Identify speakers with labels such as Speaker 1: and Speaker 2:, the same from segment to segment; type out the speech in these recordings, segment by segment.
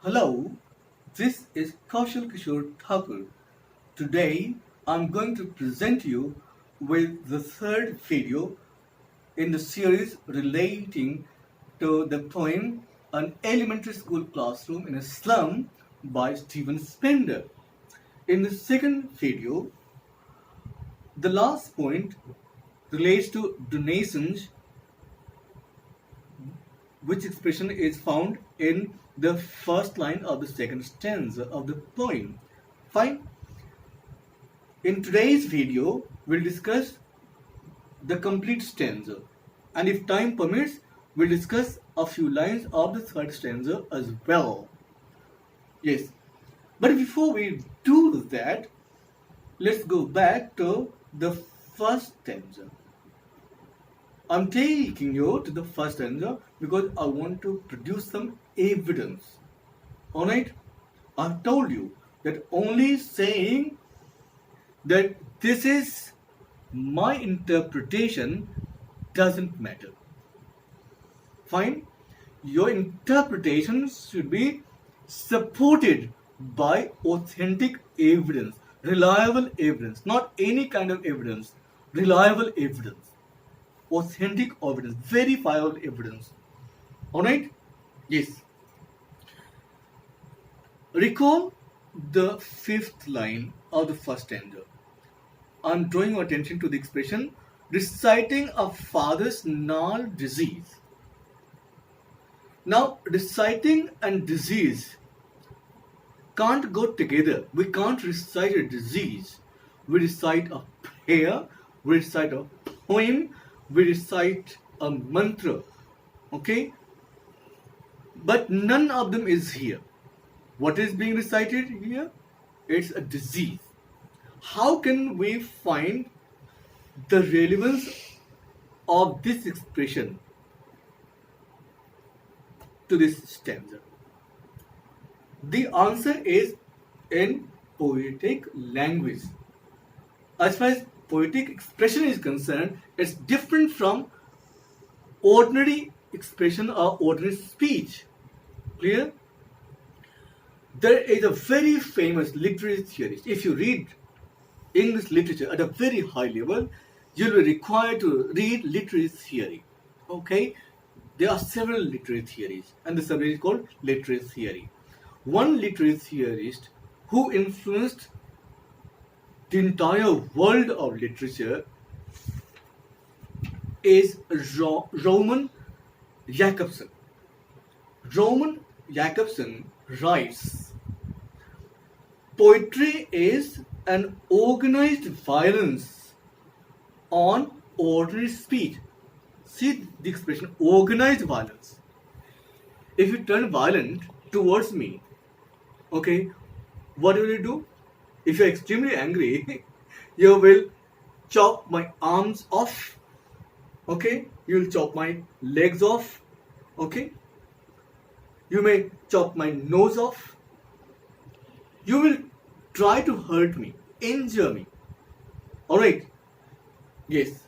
Speaker 1: Hello, this is Kaushal Kishore Thakur. Today I'm going to present you with the third video in the series relating to the poem An Elementary School Classroom in a Slum by Stephen Spender. In the second video, the last point relates to donations, which expression is found in the first line of the second stanza of the poem. Fine. In today's video, we'll discuss the complete stanza, and if time permits, we'll discuss a few lines of the third stanza as well. Yes, but before we do that, let's go back to the first stanza. I'm taking you to the first stanza because I want to produce some evidence. Alright? I've told you that only saying that this is my interpretation doesn't matter. Fine? Your interpretation should be supported by authentic evidence, reliable evidence, not any kind of evidence, reliable evidence. Authentic evidence, verifiable evidence. Alright? Yes. Recall the fifth line of the first stanza. I'm drawing your attention to the expression reciting a father's gnarled disease. Now, reciting and disease can't go together. We can't recite a disease. We recite a prayer, we recite a poem, we recite a mantra, okay? But none of them is here. What is being recited here? It's a disease. How can we find the relevance of this expression to this stanza? The answer is in poetic language. As far as poetic expression is concerned, it's different from ordinary expression or ordinary speech. Clear? There is a very famous literary theorist. If you read English literature at a very high level, you'll be required to read literary theory. Okay? There are several literary theories, and the subject is called literary theory. One literary theorist who influenced the entire world of literature is Roman Jakobson. Roman Jakobson writes, poetry is an organized violence on ordinary speech. See the expression organized violence. If you turn violent towards me, okay, what will you do? If you're extremely angry, you will chop my arms off, okay? You will chop my legs off, okay? You may chop my nose off. You will try to hurt me, injure me. Alright? Yes.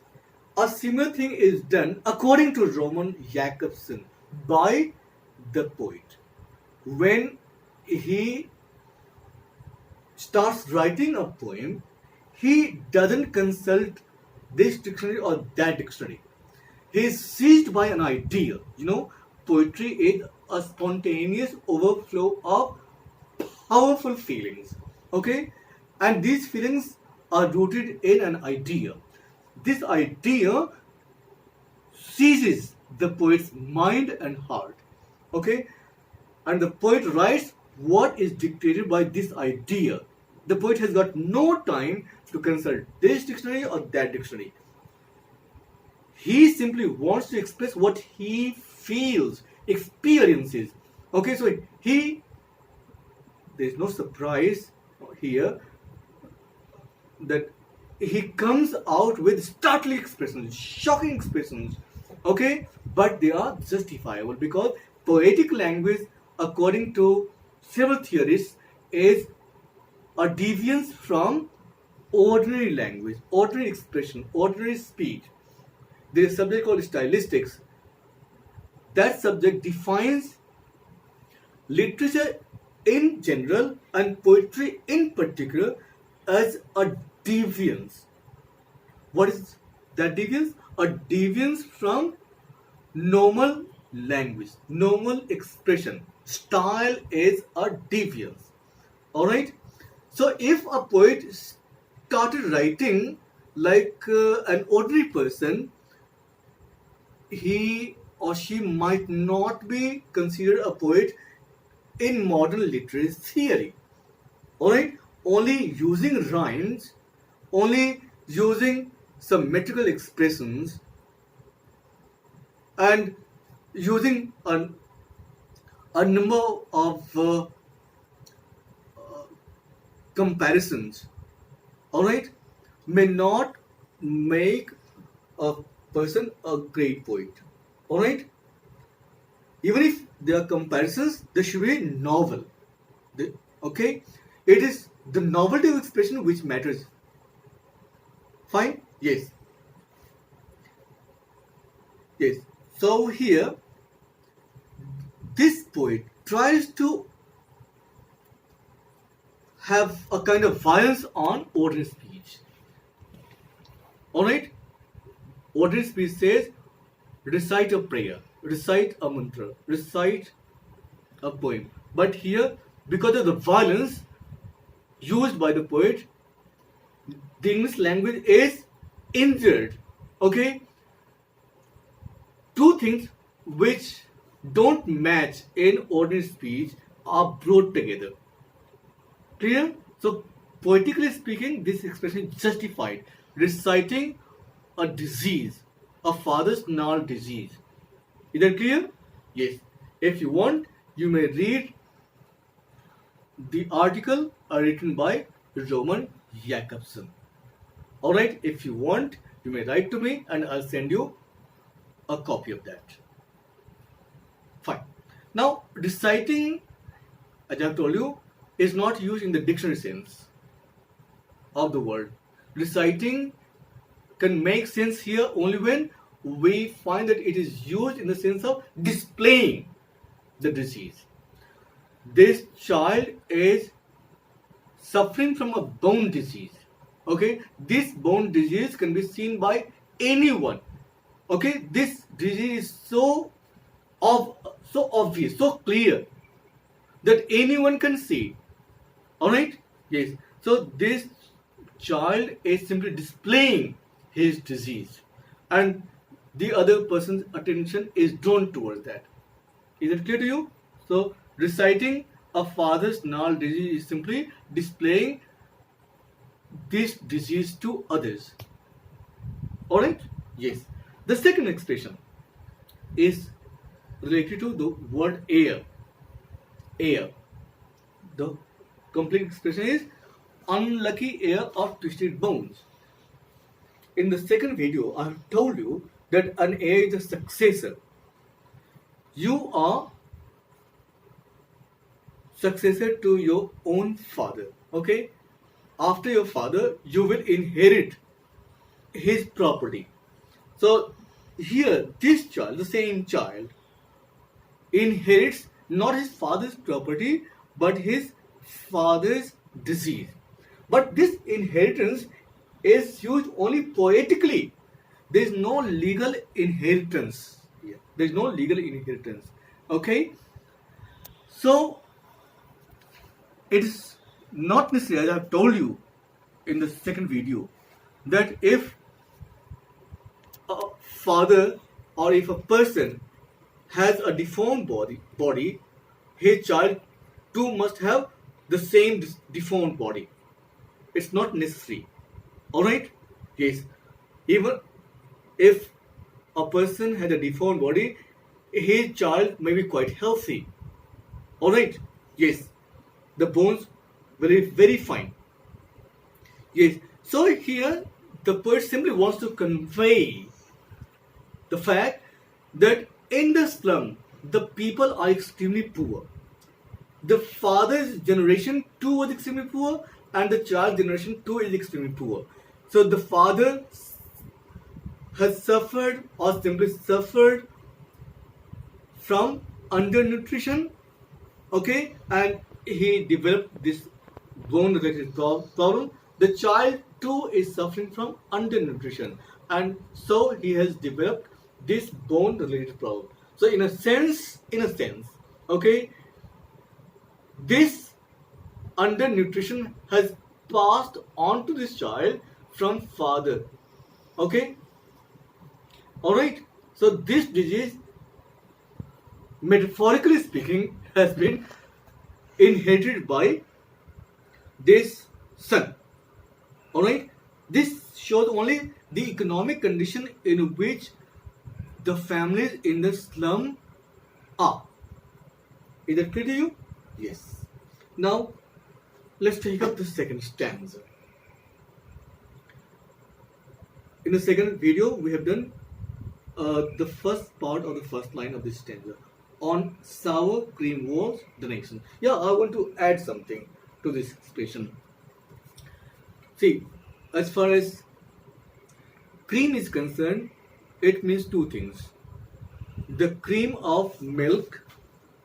Speaker 1: A similar thing is done according to Roman Jakobson by the poet. When he starts writing a poem, he doesn't consult this dictionary or that dictionary. He is seized by an idea. You know, poetry is a spontaneous overflow of powerful feelings. Okay? And these feelings are rooted in an idea. This idea seizes the poet's mind and heart. Okay? And the poet writes what is dictated by this idea. The poet has got no time to consult this dictionary or that dictionary. He simply wants to express what he feels, experiences. Okay, so there's no surprise here that he comes out with startling expressions, shocking expressions. Okay, but they are justifiable because poetic language, according to several theorists, is a deviance from ordinary language, ordinary expression, ordinary speech. There is a subject called stylistics. That subject defines literature in general and poetry in particular as a deviance. What is that deviance? A deviance from normal language, normal expression. Style is a deviance. Alright? So if a poet started writing like an ordinary person, he or she might not be considered a poet in modern literary theory. Alright? Only using rhymes, only using some metrical expressions, and using a number of comparisons, alright, may not make a person a great poet. Alright? Even if there are comparisons, there should be novel. Okay? It is the novelty of expression which matters. Fine? Yes. Yes. So here, this poet tries to have a kind of violence on ordinary speech. Alright? Ordinary speech says, recite a prayer, recite a mantra, recite a poem. But here, because of the violence used by the poet, the English language is injured. Okay? Two things which don't match in ordinary speech are brought together. Clear? So, poetically speaking, this expression is justified. Reciting a disease, a father's gnarled disease. Is that clear? Yes. If you want, you may read the article written by Roman Jakobson. Alright, if you want, you may write to me and I'll send you a copy of that. Fine. Now, reciting, as I've told you, is not used in the dictionary sense of the word. Reciting can make sense here only when we find that it is used in the sense of displaying the disease. This child is suffering from a bone disease. Okay, this bone disease can be seen by anyone. Okay, this disease is so obvious, so clear that anyone can see. Alright? Yes. So this child is simply displaying his disease and the other person's attention is drawn towards that. Is it clear to you? So reciting a father's gnarled disease is simply displaying this disease to others. Alright? Yes. The second expression is related to the word air. Air. The complete expression is unlucky air of twisted bones. In the second video, I have told you that an heir is a successor. You are successor to your own father. Okay? After your father, you will inherit his property. So here, this child, the same child, inherits not his father's property, but his father's disease. But this inheritance is used only poetically. There is no legal inheritance. There is no legal inheritance. Okay? So, it is not necessary, as I have told you in the second video, that if a father or if a person has a deformed body, his child too must have the same deformed body. It's not necessary. Alright? Yes. Even if a person has a deformed body, his child may be quite healthy. Alright? Yes. The bones very, very fine. Yes. So here the poet simply wants to convey the fact that in the slum, the people are extremely poor. The father's generation too was extremely poor and the child's generation too is extremely poor. So the father has suffered or simply suffered from undernutrition, okay, and he developed this bone-related problem, the child too is suffering from undernutrition, and so he has developed this bone-related problem. So in a sense, okay, this undernutrition has passed on to this child from father. Okay, all right. So this disease, metaphorically speaking, has been inherited by this son. All right. This shows only the economic condition in which the families in the slum are. Is that clear to you? Yes. Now, let's take up the second stanza. In the second video, we have done the first part of the first line of this stanza on sour cream walls donation. Yeah, I want to add something to this expression. See, as far as cream is concerned, it means two things: the cream of milk,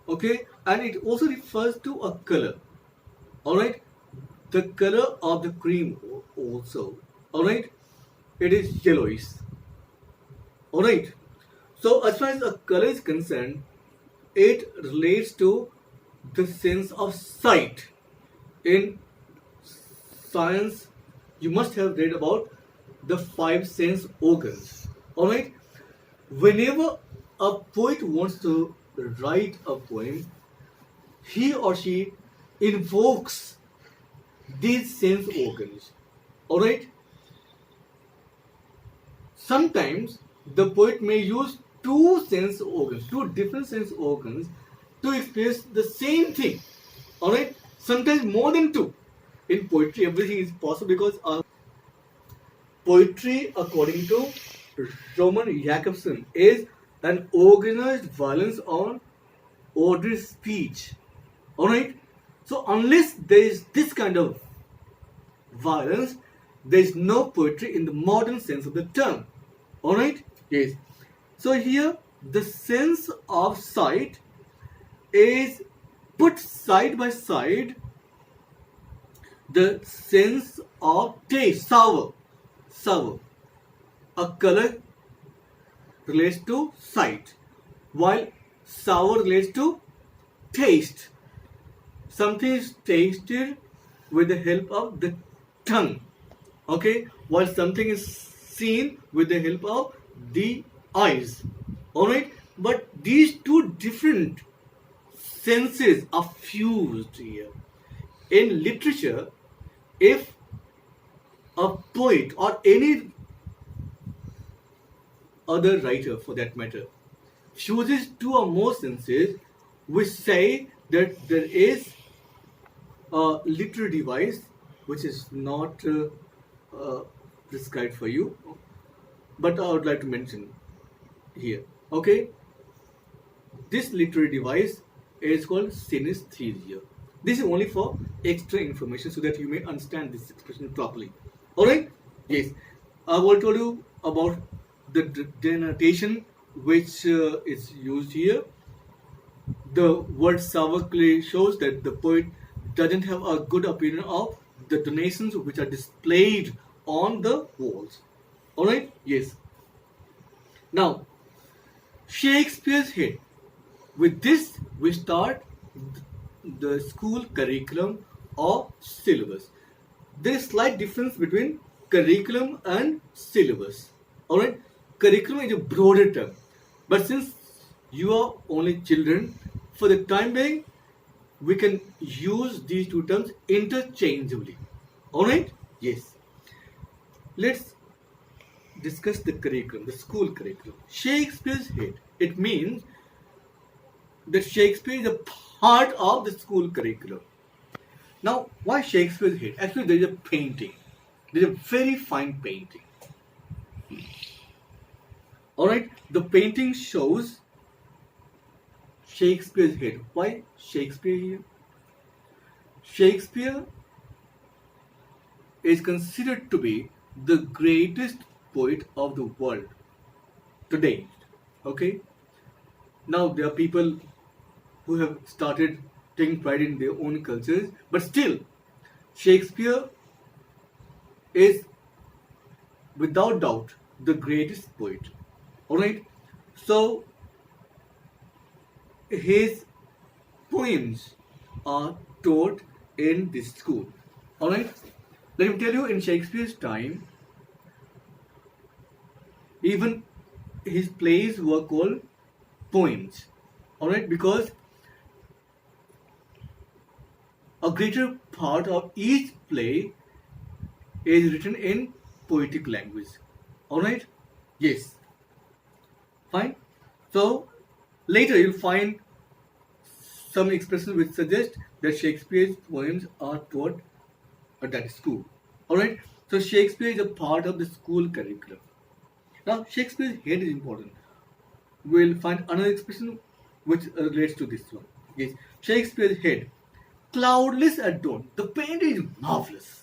Speaker 1: okay, and it also refers to a color. All right, the color of the cream also. All right, it is yellowish. All right. So as far as a color is concerned, it relates to the sense of sight. In science, you must have read about the five sense organs. All right. Whenever a poet wants to write a poem, he or she invokes these sense organs. All right. Sometimes the poet may use two different sense organs to express the same thing. All right. Sometimes more than two. In poetry, everything is possible because poetry, according to Roman Jakobson, is an organized violence on ordered speech. All right. So unless there is this kind of violence, there is no poetry in the modern sense of the term. All right. Yes. So here the sense of sight is put side by side the sense of taste, sour. A color relates to sight, while sour relates to taste. Something is tasted with the help of the tongue, okay, while something is seen with the help of the eyes. All right, but these two different senses are fused here. In literature, if a poet or any other writer for that matter fuses two or more senses, we say that there is a literary device which is not prescribed for you, but I would like to mention here. Okay, this literary device is called synesthesia. This is only for extra information so that you may understand this expression properly. All right? Yes. I've already told you about the denotation which is used here. The word sour clearly shows that the poet doesn't have a good opinion of the donations which are displayed on the walls. All right? Yes. Now, Shakespeare's Head. With this, we start the school curriculum or syllabus. There is slight difference between curriculum and syllabus. All right? Curriculum is a broader term, but since you are only children, for the time being, we can use these two terms interchangeably. All right? Yes. Let's discuss the curriculum, the school curriculum. Shakespeare's Head. It means that Shakespeare is a part of the school curriculum. Now, why Shakespeare's Head? Actually, there is a painting. There is a very fine painting. All right, the painting shows Shakespeare's head. Why Shakespeare here? Shakespeare is considered to be the greatest poet of the world today. Okay. Now there are people who have started taking pride in their own cultures, but still, Shakespeare is without doubt the greatest poet. Alright? So, his poems are taught in this school. Alright? Let me tell you, in Shakespeare's time, even his plays were called poems. Alright? Because a greater part of each play is written in poetic language. Alright? Yes. Fine. So, later you'll find some expressions which suggest that Shakespeare's poems are taught at that school. Alright? So, Shakespeare is a part of the school curriculum. Now, Shakespeare's Head is important. We'll find another expression which relates to this one. Yes. Shakespeare's Head. Cloudless at dawn. The painting is marvelous.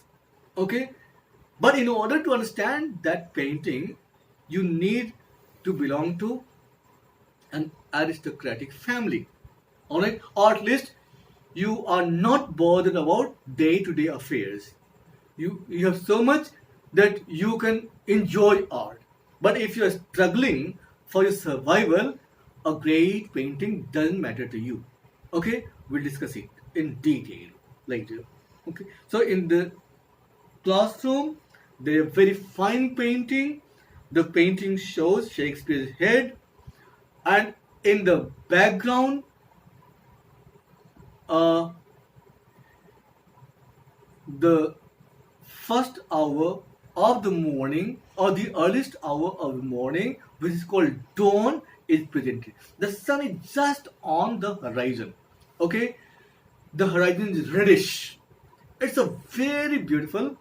Speaker 1: Okay? But in order to understand that painting, you need to belong to an aristocratic family. Alright? Or at least you are not bothered about day-to-day affairs. You have so much that you can enjoy art. But if you are struggling for your survival, a great painting doesn't matter to you. Okay? We'll discuss it in detail later. Okay? So in the classroom, there is a very fine painting. The painting shows Shakespeare's head, and in the background, the first hour of the morning, or the earliest hour of the morning, which is called dawn, is presented. The sun is just on the horizon. Okay, the horizon is reddish. It's a very beautiful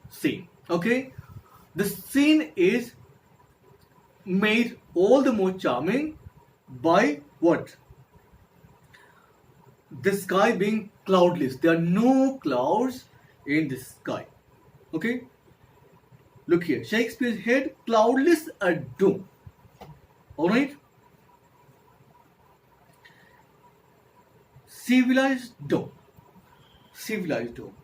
Speaker 1: scene. Okay, the scene is made all the more charming by what? The sky being cloudless. There are no clouds in the sky. Okay, look here. Shakespeare's Head, cloudless at dawn. Alright. Civilized dome. Civilized dome.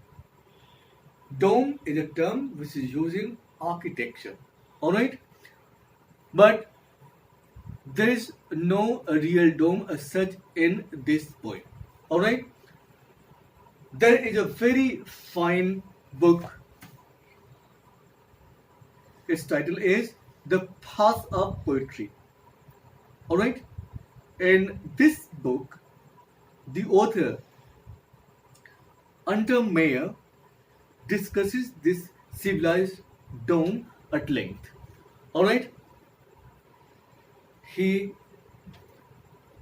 Speaker 1: Dome is a term which is used in architecture. Alright. But there is no real dome as such in this poem. Alright. There is a very fine book. Its title is The Path of Poetry. Alright. In this book, the author Untermeyer discusses this civilized dome at length. Alright. He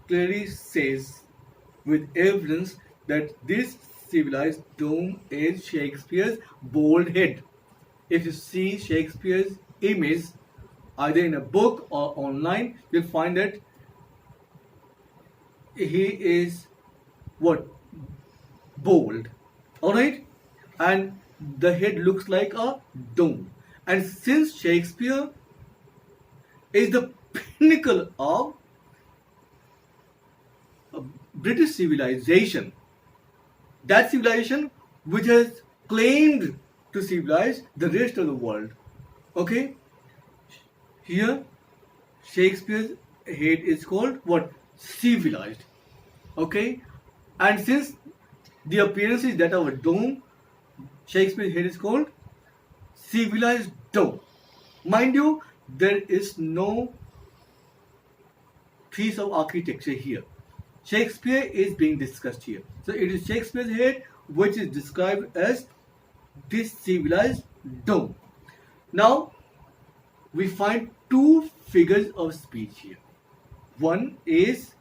Speaker 1: clearly says with evidence that this civilized dome is Shakespeare's bald head. If you see Shakespeare's image either in a book or online, you'll find that he is what? Bald. Alright? And the head looks like a dome. And since Shakespeare is the pinnacle of British civilization, that civilization which has claimed to civilize the rest of the world. Okay? Here, Shakespeare's head is called what? Civilized. Okay? And since the appearance is that of a dome, Shakespeare's head is called civilized dome. Mind you, there is no piece of architecture here. Shakespeare is being discussed here. So it is Shakespeare's head which is described as this civilized dome. Now we find two figures of speech here. One is.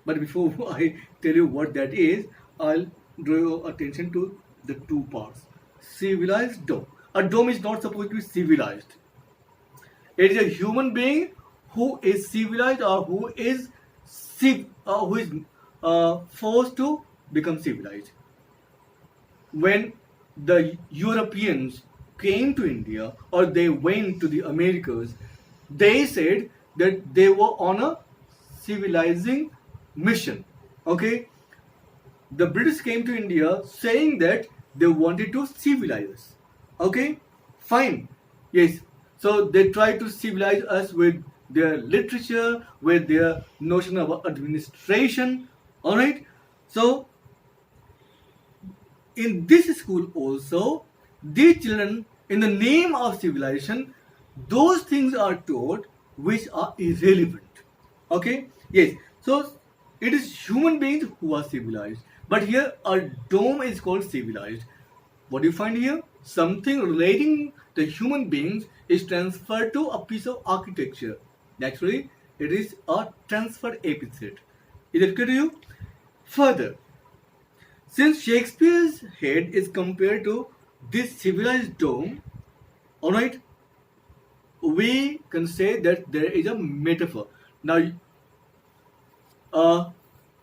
Speaker 1: But before I tell you what that is, I'll draw your attention to the two parts. Civilized dome. A dome is not supposed to be civilized. It is a human being who is civilized or who is forced to become civilized. When the Europeans came to India or they went to the Americas, they said that they were on a civilizing mission. Okay, the British came to India saying that they wanted to civilize us. Okay, fine. Yes, so they tried to civilize us with their literature, with their notion of administration. All right, so in this school also, these children, in the name of civilization, those things are taught which are irrelevant. Okay, yes, so it is human beings who are civilized, but here a dome is called civilized. What do you find here? Something relating to human beings is transferred to a piece of architecture. Naturally, it is a transferred epithet. Is it clear to you? Further, since Shakespeare's head is compared to this civilized dome, alright, we can say that there is a metaphor. Now,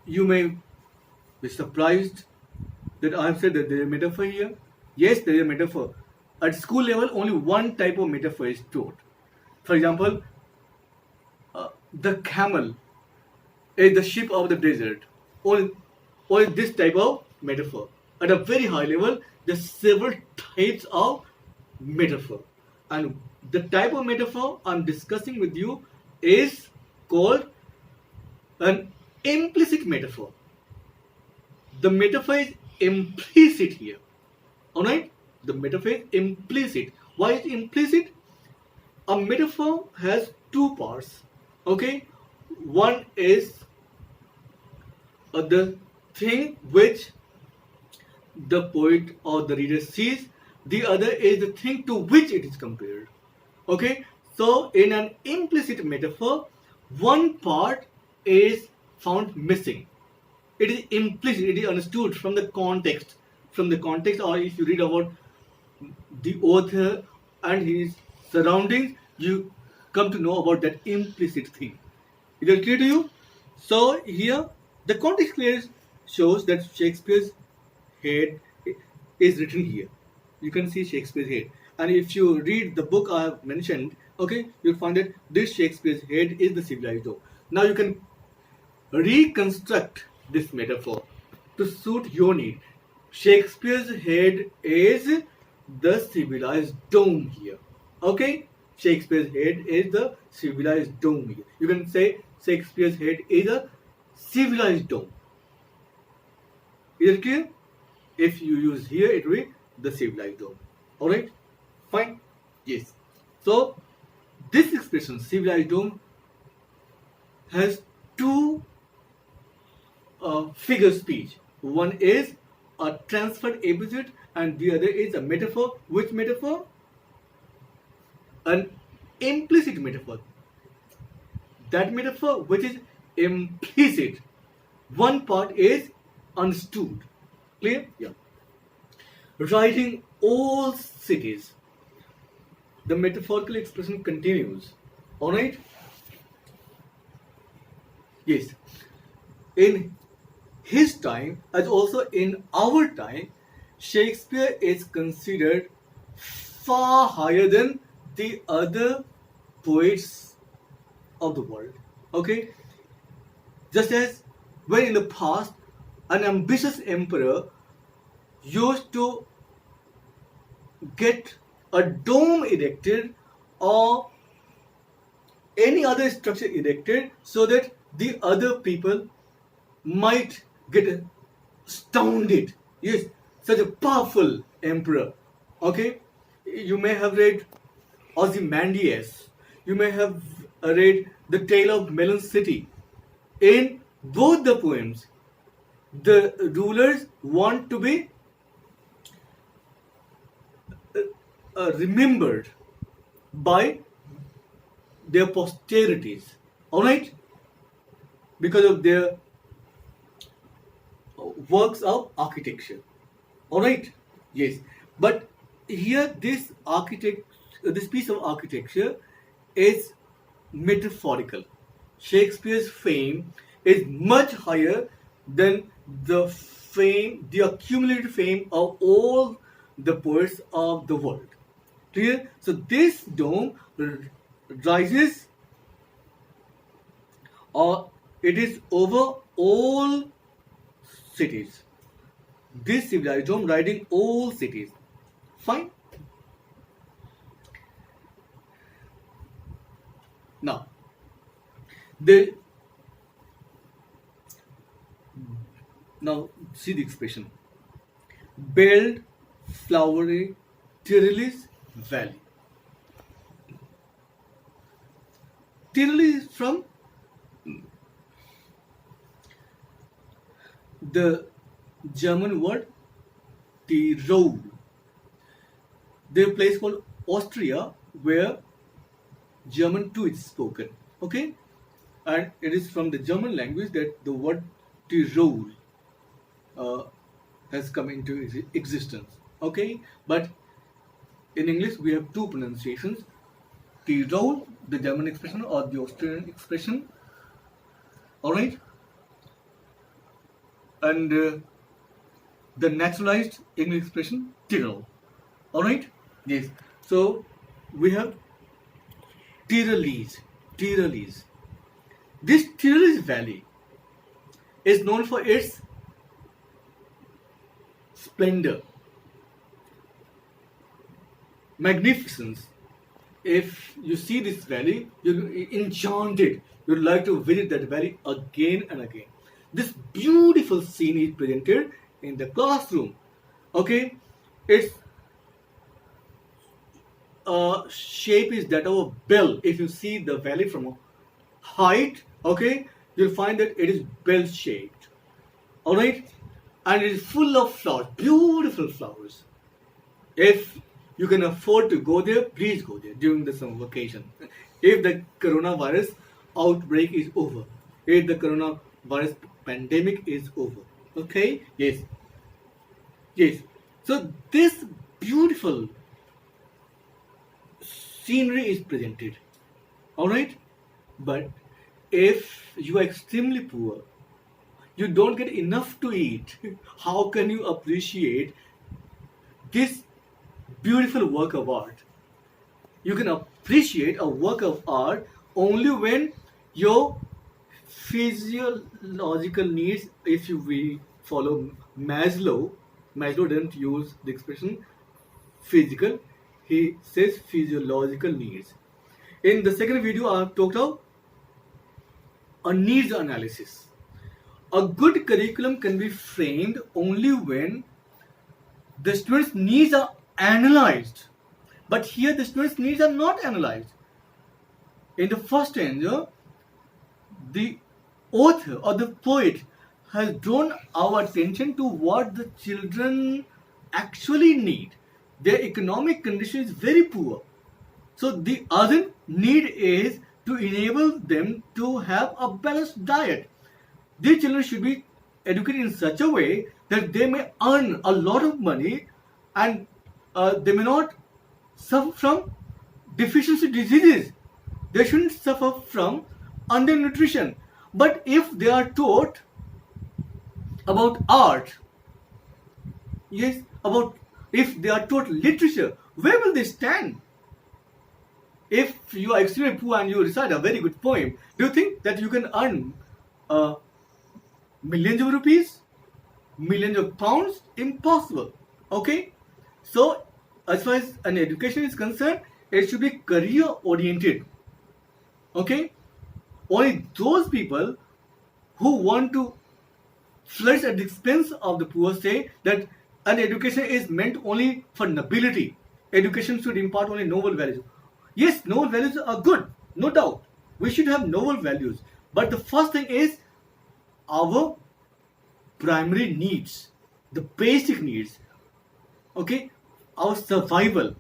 Speaker 1: you may be surprised that I have said that there is a metaphor here. Yes, there is a metaphor. At school level, only one type of metaphor is taught. For example, the camel is the sheep of the desert. Or this type of metaphor. At a very high level, there are several types of metaphor. And the type of metaphor I'm discussing with you is called an implicit metaphor. The metaphor is implicit here. Alright? The metaphor is implicit. Why is it implicit? A metaphor has two parts. Okay? One is the thing which the poet or the reader sees, the other is the thing to which it is compared. Okay, so in an implicit metaphor, one part is found missing. It is implicit, it is understood from the context. Or if you read about the author and his surroundings, you come to know about that implicit thing. Is it clear to you? So here the context clearly shows that Shakespeare's head is written here. You can see Shakespeare's head. And if you read the book I have mentioned, okay, you'll find that this Shakespeare's head is the civilized dome. Now you can reconstruct this metaphor to suit your need. Shakespeare's head is the civilized dome here. Okay? Shakespeare's head is the civilized dome here. You can say Shakespeare's head is a civilized dome. Is it clear? If you use here, it will be the civilized dome. Alright? Fine? Yes. So, this expression, civilized dome, has two figure speech. One is a transferred epithet and the other is a metaphor. Which metaphor? An implicit metaphor. That metaphor which is implicit. One part is understood. Clear? Yeah. Writing all cities. The metaphorical expression continues. Alright? Yes. In his time, as also in our time, Shakespeare is considered far higher than the other poets of the world. Okay? Just as when in the past an ambitious emperor used to get a dome erected or any other structure erected so that the other people might get astounded. Yes, such a powerful emperor. Okay, you may have read Ozymandias. You may have read The Tale of Melon City. In both the poems, the rulers want to be remembered by their posterities. Alright? Because of their works of architecture. Alright? Yes. But here this piece of architecture is metaphorical. Shakespeare's fame is much higher than the accumulated fame of all the poets of the world. Clear? So this dome rises, or it is over all cities. This civilized riding all cities. Fine. Now, the now see the expression. Build flowery Tyrrell's valley. Tyrrell is from the German word Tyrol. There's a place called Austria where German too is spoken. Okay? And it is from the German language that the word Tyrol has come into existence. Okay? But in English we have two pronunciations. Tyrol, the German expression, or the Austrian expression. Alright? And the naturalized English expression, Tyrol. Alright? Yes. So we have Tyrrellese. This Tyrrellese valley is known for its splendor, magnificence. If you see this valley, you'll be enchanted. You'd like to visit that valley again and again. This beautiful scene is presented in the classroom. Okay, its shape is that of a bell. If you see the valley from a height, okay, you'll find that it is bell shaped. All right, and it is full of flowers, beautiful flowers. If you can afford to go there, please go there during the summer vacation. If the coronavirus outbreak is over, if the coronavirus pandemic is over. Okay? Yes. So this beautiful scenery is presented. Alright? But if you are extremely poor, you don't get enough to eat, how can you appreciate this beautiful work of art? You can appreciate a work of art only when your physiological needs, if we follow Maslow doesn't use the expression physical, he says physiological needs. In the second video, I have talked about a needs analysis. A good curriculum can be framed only when the students' needs are analyzed. But here the students' needs are not analyzed. In the first stanza, the author or the poet has drawn our attention to what the children actually need. Their economic condition is very poor. So the other need is to enable them to have a balanced diet. These children should be educated in such a way that they may earn a lot of money and they may not suffer from deficiency diseases. They shouldn't suffer from undernutrition. But if they are taught about art, if they are taught literature, where will they stand? If you are extremely poor and you recite a very good poem, do you think that you can earn millions of rupees? Millions of pounds? Impossible. Okay? So, as far as an education is concerned, it should be career oriented. Okay? Only those people who want to flourish at the expense of the poor say that an education is meant only for nobility. Education should impart only noble values. Yes, noble values are good, no doubt. We should have noble values. But the first thing is our primary needs, the basic needs. Okay? Our survival.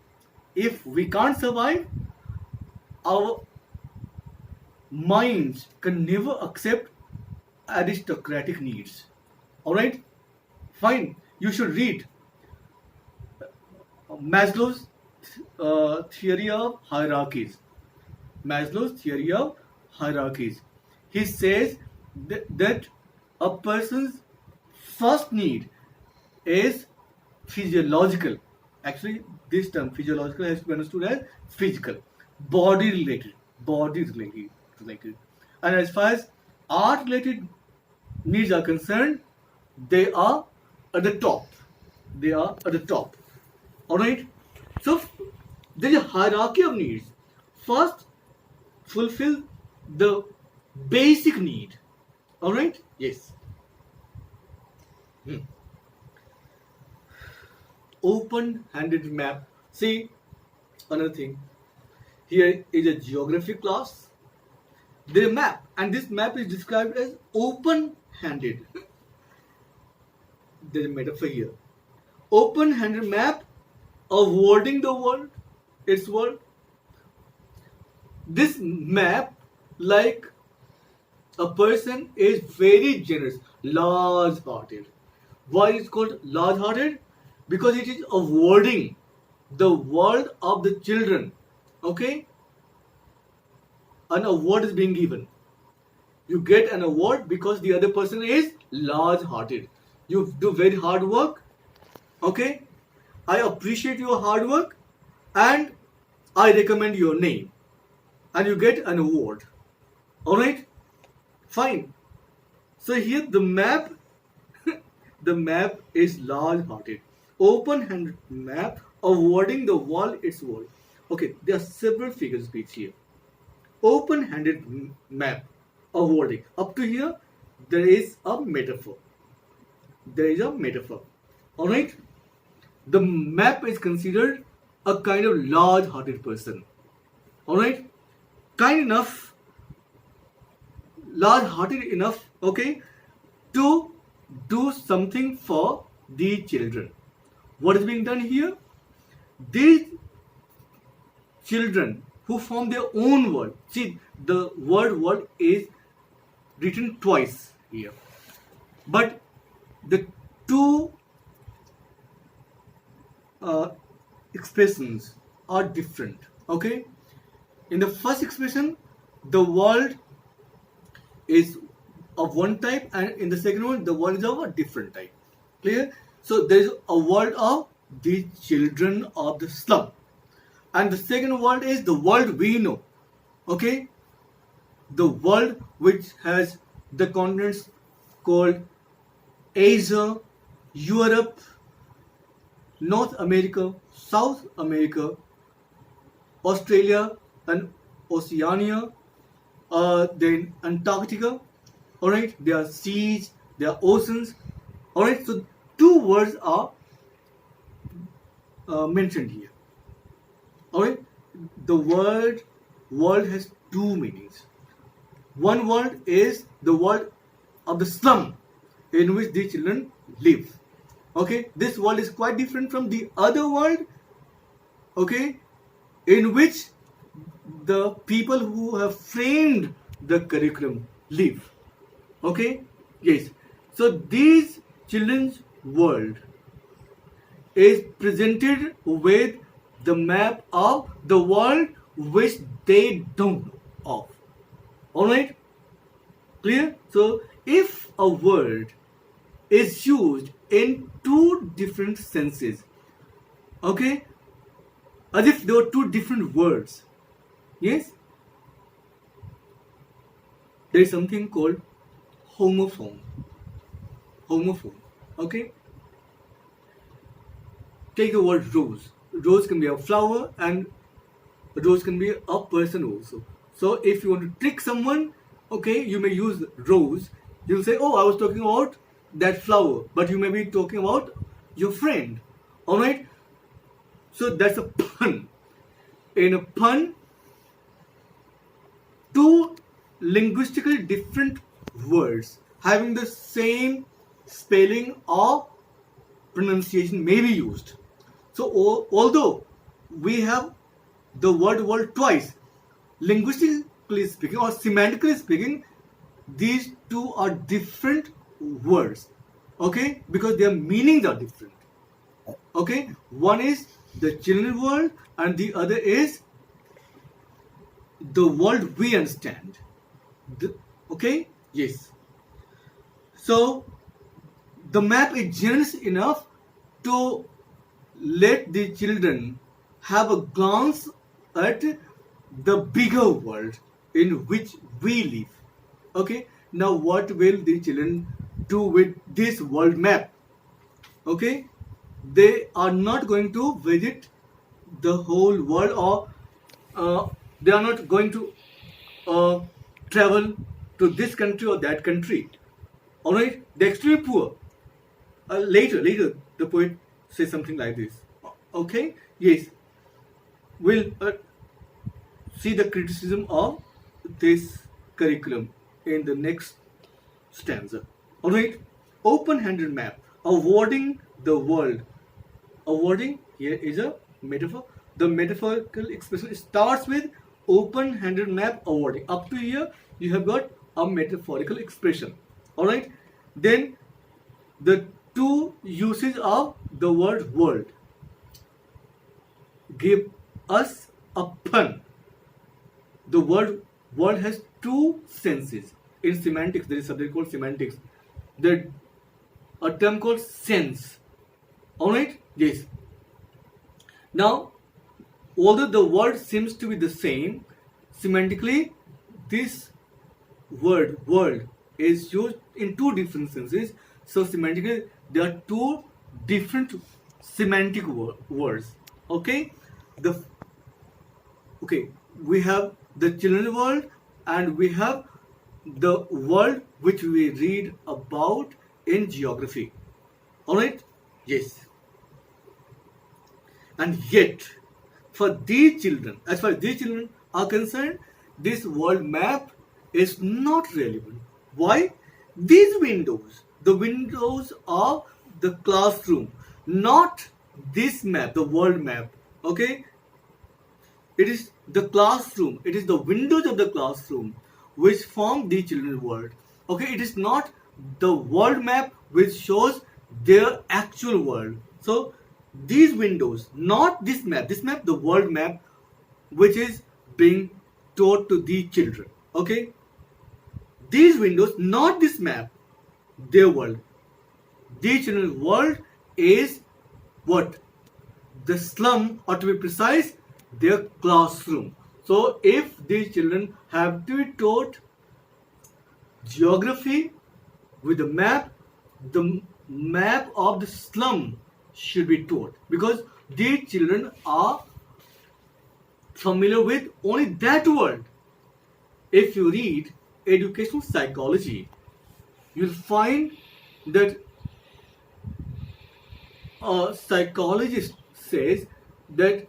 Speaker 1: If we can't survive, our minds can never accept aristocratic needs. Alright? Fine. You should read Maslow's theory of hierarchies. Maslow's theory of hierarchies. He says that a person's first need is physiological. Actually, this term physiological has to be understood as physical, body related. And as far as art related needs are concerned, they are at the top. They are at the top. Alright? So there is a hierarchy of needs. First, fulfill the basic need. Alright? Yes. Open-handed map. See, another thing. Here is a geography class. There is a map, and this map is described as open-handed. There is a metaphor here. Open-handed map awarding the world, its world. This map, like a person, is very generous, large-hearted. Why is it called large-hearted? Because it is awarding the world of the children. Okay? An award is being given. You get an award because the other person is large-hearted. You do very hard work. Okay? I appreciate your hard work and I recommend your name. And you get an award. Alright? Fine. So here the map the map is large-hearted. Open-handed map awarding the world its world. Okay, there are several figures of speech here. Open-handed map awarding. Up to here, there is a metaphor. There is a metaphor. Alright? The map is considered a kind of large-hearted person. Alright? Kind enough, large-hearted enough, okay, to do something for the children. What is being done here? These children who form their own world. See, the word world is written twice here. But the two expressions are different. Okay? In the first expression, the world is of one type, and in the second one, the world is of a different type. Clear? So there is a world of the children of the slum, and the second world is the world we know. Okay? The world which has the continents called Asia, Europe, North America, South America, Australia and Oceania, then Antarctica. Alright, there are seas, there are oceans. Alright, so two words are mentioned here. Alright, the word world has two meanings. One world is the world of the slum in which the children live. Okay, this world is quite different from the other world, okay, in which the people who have framed the curriculum live. Okay, yes. So this children's world is presented with the map of the world which they don't know of. Alright? Clear? So if a word is used in two different senses, okay, as if there were two different words, yes, there is something called homophone. Homophone. Okay? Take the word rose. Rose can be a flower and rose can be a person also. So if you want to trick someone, okay, you may use rose. You'll say, oh, I was talking about that flower, but you may be talking about your friend. Alright? So that's a pun. In a pun, two linguistically different words having the same spelling or pronunciation may be used. So although we have the word world twice, linguistically speaking or semantically speaking, these two are different words. Okay? Because their meanings are different. Okay? One is the children world and the other is the world we understand. Okay? Yes. So the map is generous enough to let the children have a glance at the bigger world in which we live. Okay? Now what will the children do with this world map. Okay, they are not going to visit the whole world, or they are not going to travel to this country or that country. All right, they're extremely poor. Later, the poet says something like this. Okay, yes, we'll see the criticism of this curriculum in the next stanza. All right, open-handed map, awarding the world. Awarding here is a metaphor. The metaphorical expression starts with open-handed map awarding. Up to here, you have got a metaphorical expression. All right, then the two uses of the word world give us a pun. The word world has two senses. In semantics, there is a subject called semantics. There a term called sense. Alright? Yes. Now, although the word seems to be the same, semantically, this word world is used in two different senses. So semantically, there are two different semantic words. Okay? We have the children's world, and we have the world which we read about in geography. Alright? Yes. And yet, for these children, as far as these children are concerned, this world map is not relevant. Why? These windows, the windows of the classroom, not this map, the world map. Okay? It is the classroom, it is the windows of the classroom which form the children's world. Okay, it is not the world map which shows their actual world. So these windows, not this map, the world map which is being taught to the children. Okay, these windows, not this map, their world. The children's world is what? The slum, or to be precise, their classroom. So if these children have to be taught geography with the map of the slum should be taught, because these children are familiar with only that world. If you read educational psychology, you'll find that a psychologist says that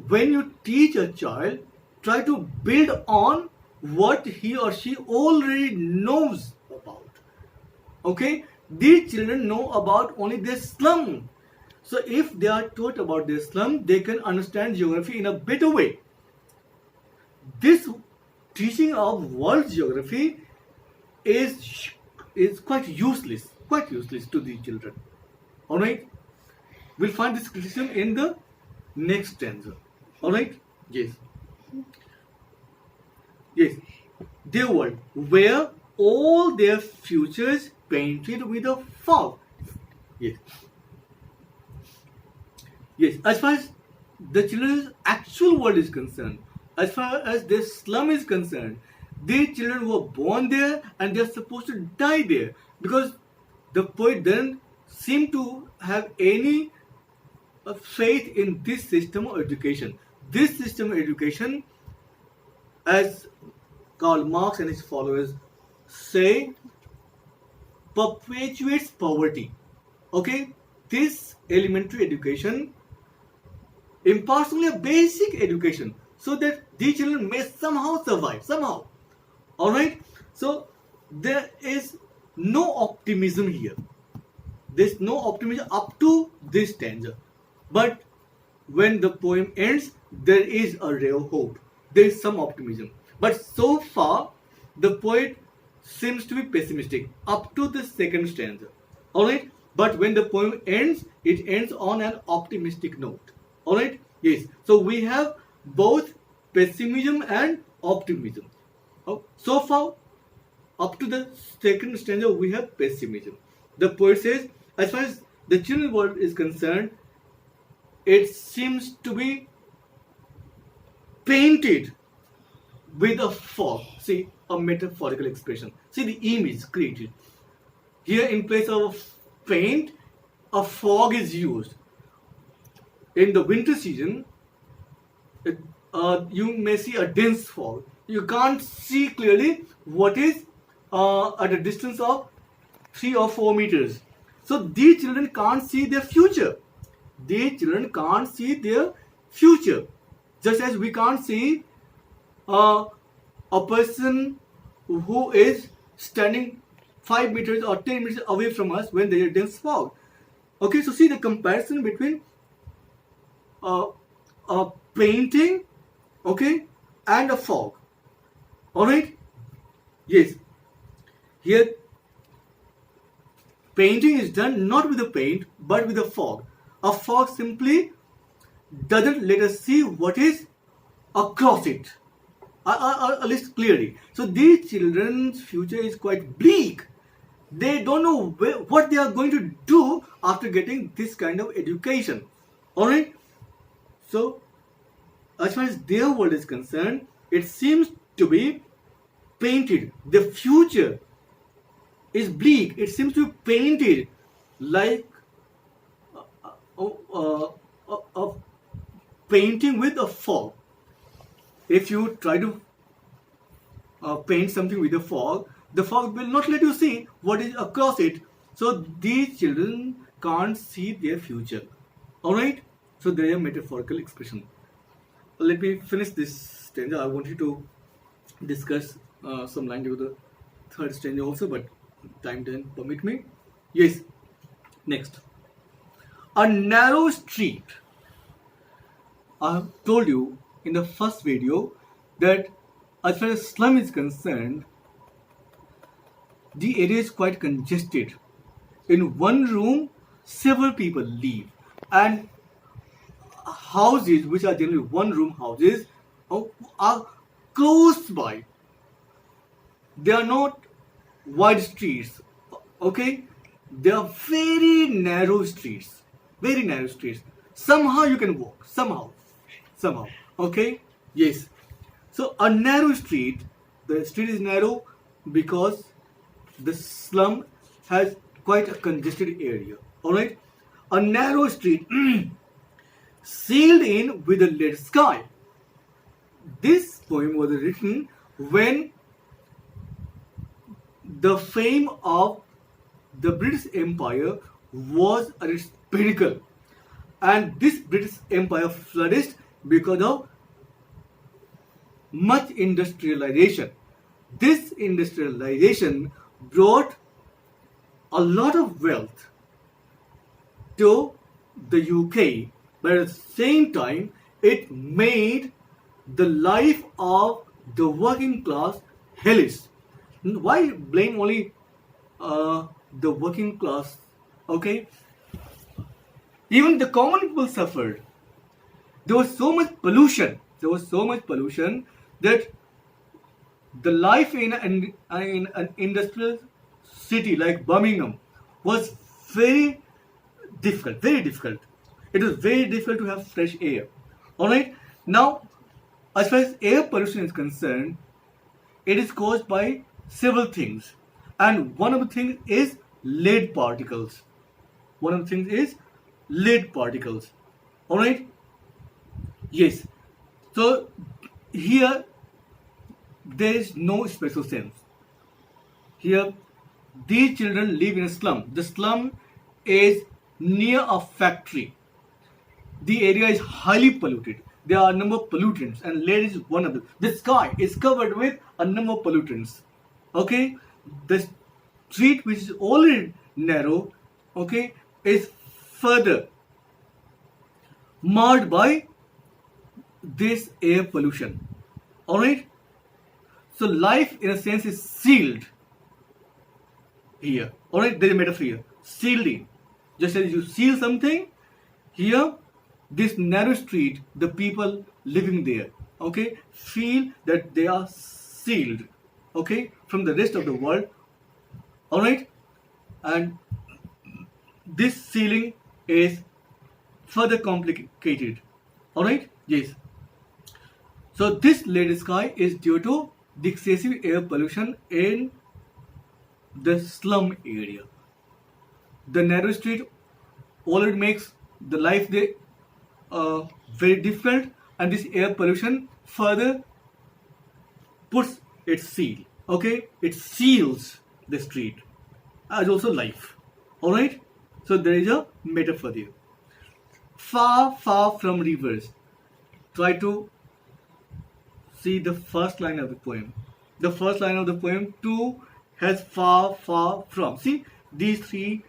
Speaker 1: when you teach a child, try to build on what he or she already knows about. Okay? These children know about only their slum. So if they are taught about their slum, they can understand geography in a better way. This teaching of world geography is quite useless to these children. Alright? We'll find this criticism in the next stanza. Alright? Yes. Yes. Their world, where all their futures painted with a fog. Yes. Yes. As far as the children's actual world is concerned, as far as their slum is concerned, these children were born there and they are supposed to die there, because the poet doesn't seem to have any faith in this system of education. This system of education, as Karl Marx and his followers say, perpetuates poverty. Okay? This elementary education imparts only a basic education so that these children may somehow survive. Somehow. Alright? So, there is no optimism here. There's no optimism up to this stanza. But when the poem ends, there is a ray of hope. There is some optimism. But so far, the poet seems to be pessimistic up to the second stanza. Alright? But when the poem ends, it ends on an optimistic note. Alright? Yes. So we have both pessimism and optimism. So far, up to the second stanza, we have pessimism. The poet says, as far as the children's world is concerned, it seems to be painted with a fog. See, a metaphorical expression. See the image created. Here in place of paint, a fog is used. In the winter season, you may see a dense fog. You can't see clearly what is at a distance of 3 or 4 meters. So these children can't see their future. These children can't see their future. Just as we can't see a person who is standing 5 meters or 10 meters away from us when there is dense fog. Okay, so see the comparison between a painting, okay, and a fog. Alright? Yes. Here, painting is done not with a paint but with a fog. A fog simply doesn't let us see what is across it, at least clearly. So these children's future is quite bleak. They don't know what they are going to do after getting this kind of education. Alright? So, as far as their world is concerned, it seems to be painted. The future is bleak. It seems to be painted like a painting with a fog. If you try to paint something with a fog, the fog will not let you see what is across it. So these children can't see their future. Alright? So they are metaphorical expression. Let me finish this stanza. I want you to discuss some lines of the third stanza also, but time doesn't permit me. Yes. Next. A narrow street. I have told you in the first video that as far as slum is concerned, the area is quite congested. In one room, several people live, and houses, which are generally one-room houses, are close by. They are not wide streets. Okay, they are very narrow streets. Very narrow streets. Somehow you can walk. Somehow. Okay. Yes. So a narrow street. The street is narrow because the slum has quite a congested area. Alright? A narrow street sealed in with a lead sky. This poem was written when the fame of the British Empire was at its pinnacle. And this British Empire flourished because of much industrialization. This industrialization brought a lot of wealth to the UK, but at the same time it made the life of the working class hellish. Why blame only the working class? Okay, even the common people suffered. There was so much pollution. That the life in an industrial city like Birmingham was very difficult. It was very difficult to have fresh air. Alright? Now, as far as air pollution is concerned, it is caused by several things. And one of the things is lead particles. Alright? Yes. So, here, there is no special sense. Here, these children live in a slum. The slum is near a factory. The area is highly polluted. There are a number of pollutants, and lead is one of them. The sky is covered with a number of pollutants. Okay? The street, which is already narrow, okay, is further marred by this air pollution. Alright? So life in a sense is sealed here. Alright, there is a metaphor here. Sealed in. Just as you seal something, here, this narrow street, the people living there, okay, feel that they are sealed, okay, from the rest of the world. Alright? And this sealing is further complicated. Alright? Yes. So this lead sky is due to the excessive air pollution in the slum area. The narrow street already makes the life there very difficult, and this air pollution further puts its seal. Okay, it seals the street as also life. All right, so there is a metaphor there. Far, far from rivers. Try to see the first line of the poem. The first line of the poem too has far, far from. See, these three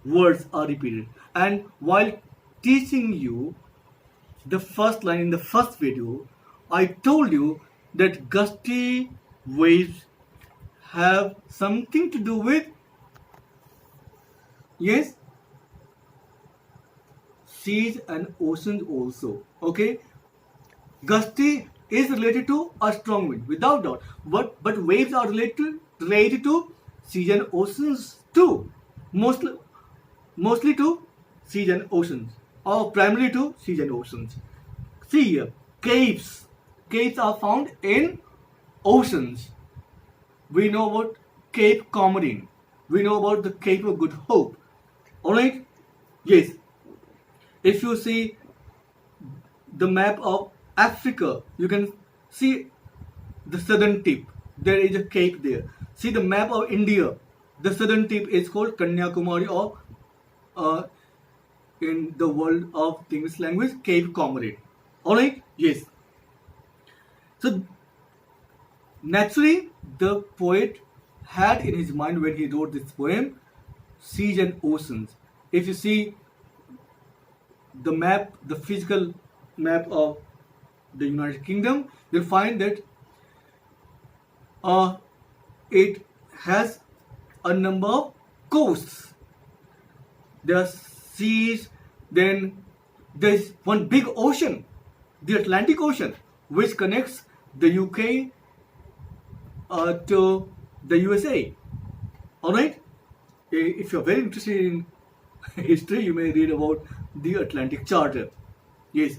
Speaker 1: words are repeated. And while teaching you the first line in the first video, I told you that gusty waves have something to do with, yes, seas and oceans also. Okay, gusty is related to a strong wind, without doubt. But waves are related to seas and oceans too. Mostly to seas and oceans, or primarily to seas and oceans. See here, caves. Caves are found in oceans. We know about Cape Comorin. We know about the Cape of Good Hope. Alright? Yes. If you see the map of Africa, you can see the southern tip. There is a cape there. See the map of India. The southern tip is called Kanyakumari, or in the world of the English language, Cape Comorin. Alright? Yes. So naturally, the poet had in his mind when he wrote this poem, seas and oceans. If you see the map, the physical map of the United Kingdom, you'll find that it has a number of coasts. There are seas, then there's one big ocean, the Atlantic Ocean, which connects the UK to the USA. Alright? If you're very interested in history, you may read about the Atlantic Charter. Yes,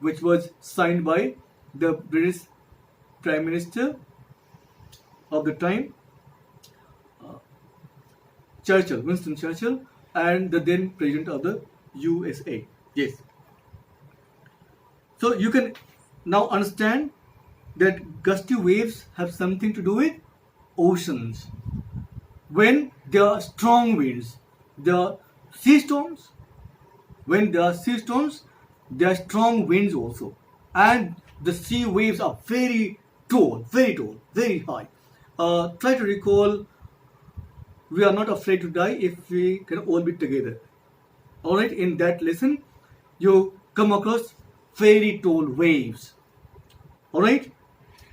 Speaker 1: which was signed by the British Prime Minister of the time, Winston Churchill, and the then President of the USA. Yes. So you can now understand that gusty waves have something to do with oceans. When there are strong winds, there are sea storms. When there are sea storms, there are strong winds also. And the sea waves are very tall, very high. Try to recall, we are not afraid to die if we can all be together. Alright, in that lesson, you come across very tall waves. Alright?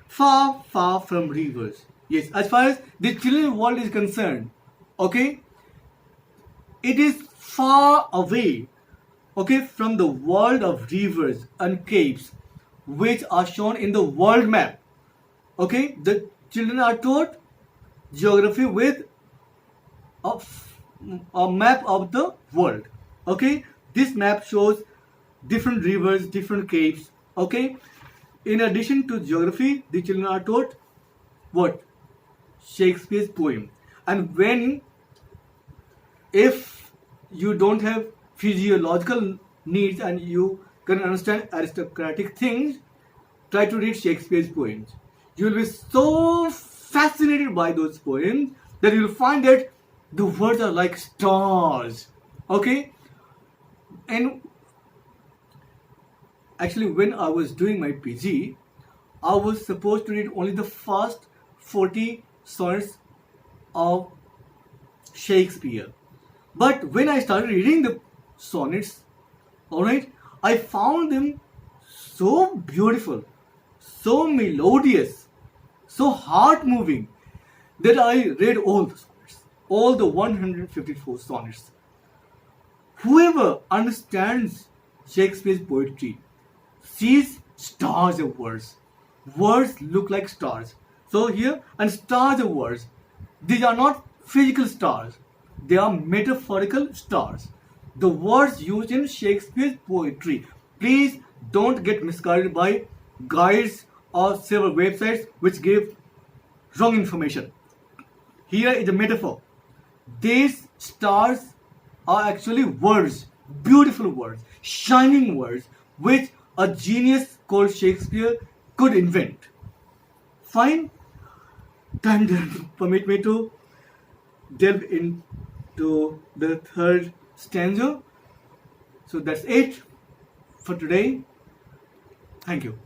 Speaker 1: Far, far from rivers. Yes, as far as the children's world is concerned, okay, it is far away, okay, from the world of rivers and caves which are shown in the world map. Okay, the children are taught geography with a map of the world. Okay, this map shows different rivers, different caves. Okay, in addition to geography, the children are taught what? Shakespeare's poem. And if you don't have physiological needs and you can understand aristocratic things, try to read Shakespeare's poems. You will be so fascinated by those poems that you will find that the words are like stars. Okay? And actually, when I was doing my PG, I was supposed to read only the first 40 sonnets of Shakespeare. But when I started reading the sonnets, alright, I found them so beautiful, so melodious, so heart-moving that I read all the sonnets, all the 154 sonnets. Whoever understands Shakespeare's poetry sees stars of words. Words look like stars. So here, and stars of words. These are not physical stars. They are metaphorical stars. The words used in Shakespeare's poetry. Please don't get misguided by guides or several websites which give wrong information. Here is a metaphor. These stars are actually words, beautiful words, shining words, which a genius called Shakespeare could invent. Fine, time then permit me to delve into the third stanza. So that's it for today. Thank you.